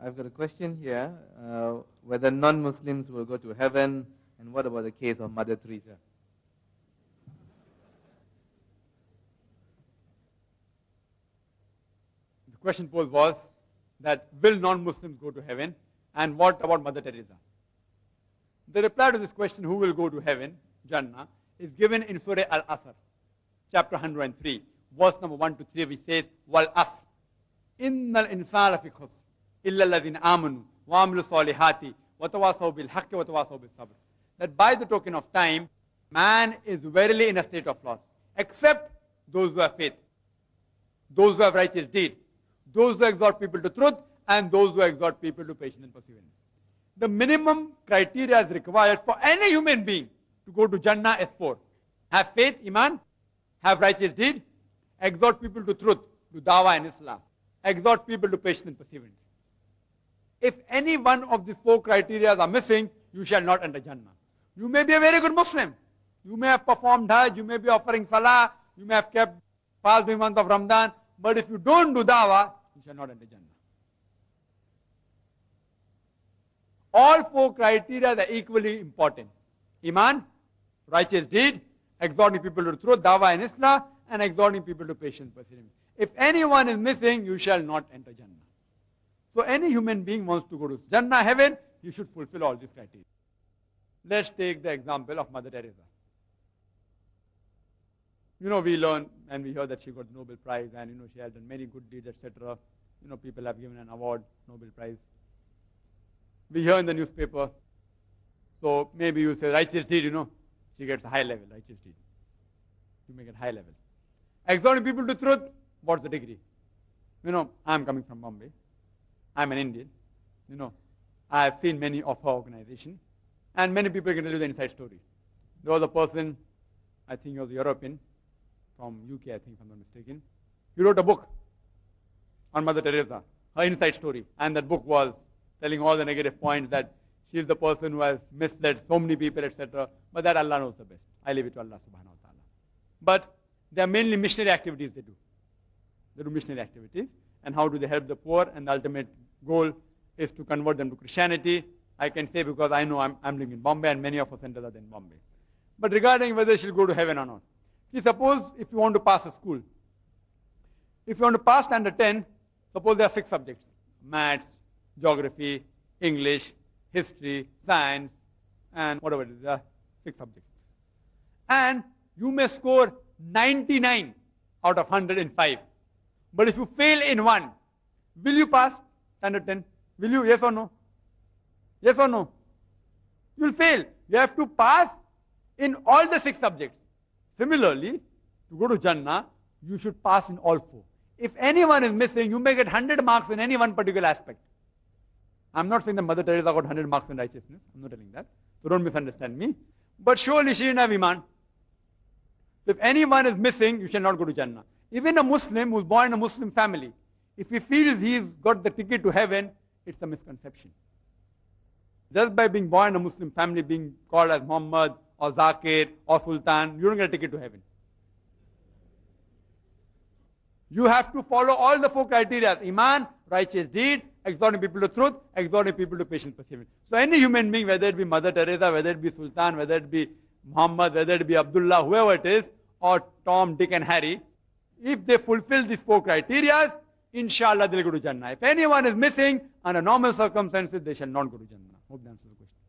I've got a question here, whether non-Muslims will go to heaven, and what about the case of Mother Teresa? The question posed was that will non-Muslims go to heaven, and what about Mother Teresa? The reply to this question, who will go to heaven, Jannah, is given in Surah Al-Asr, chapter 103, verse number 1 to 3, which says, Wal Asr, Innal insana fi khusr, illa alladhina amanu, wa amilu salihati, wa tawasaw bil haqqi wa tawasaw bis sabr. That by the token of time, man is verily in a state of loss, except those who have faith, those who have righteous deed, those who exhort people to truth, and those who exhort people to patience and perseverance. The minimum criteria is required for any human being to go to Jannah is 4. Have faith, Iman, have righteous deed, exhort people to truth, to dawah and Islam, exhort people to patience and perseverance. If any one of these 4 criteria are missing, you shall not enter Jannah. You may be a very good Muslim. You may have performed Hajj, you may be offering Salah, you may have kept past the month of Ramadan, but if you don't do dawah, you shall not enter Jannah. All 4 criteria are equally important. Iman, righteous deed, exhorting people to truth, dawah and Islam, and exhorting people to patience and perseverance. If anyone is missing, you shall not enter Jannah. So any human being wants to go to Jannah, heaven, you should fulfill all these criteria. Let's take the example of Mother Teresa. We learn and we hear that she got the Nobel Prize, and she has done many good deeds, etc. People have given an award, Nobel Prize. We hear in the newspaper. So maybe you say righteous deed, she gets a high level, righteous deed. You make it high level. Exhorting people to truth, what's the degree? I'm coming from Bombay. I'm an Indian. I have seen many of her organizations, and many people can tell you the inside story. There was a person, I think he was European, from UK, I think, if I'm not mistaken. He wrote a book on Mother Teresa, her inside story, and that book was telling all the negative points, that she is the person who has misled so many people, etc. But that Allah knows the best. I leave it to Allah subhanahu wa ta'ala. But they are mainly missionary activities they do. They do missionary activities. And how do they help the poor? And the ultimate goal is to convert them to Christianity. I can say because I know I'm living in Bombay, and many of our centers are in Bombay. But regarding whether she'll go to heaven or not. See, suppose if you want to pass a school. If you want to pass standard 10, suppose there are 6 subjects. Maths, geography, English, history, science, and whatever it is, there are 6 subjects. And you may score 99 out of 100 in 5. But if you fail in 1, will you pass standard 10? Will you? Yes or no? Yes or no? You will fail. You have to pass in all the 6 subjects. Similarly, to go to Jannah, you should pass in all 4. If anyone is missing, you may get 100 marks in any one particular aspect. I'm not saying that Mother Teresa got 100 marks in righteousness. I'm not telling that. So don't misunderstand me. But surely she didn't have Iman. If anyone is missing, you shall not go to Jannah. Even a Muslim who's born in a Muslim family, if he feels he's got the ticket to heaven, it's a misconception. Just by being born in a Muslim family, being called as Muhammad or Zakir or Sultan, you don't get a ticket to heaven. You have to follow all the 4 criteria: Iman, righteous deed, exhorting people to truth, exhorting people to patience, perseverance. So any human being, whether it be Mother Teresa, whether it be Sultan, whether it be Muhammad, whether it be Abdullah, whoever it is, or Tom, Dick and Harry, if they fulfill these 4 criteria, inshallah they'll go to Jannah. If anyone is missing, under normal circumstances, they shall not go to Jannah. Hope that answers the question.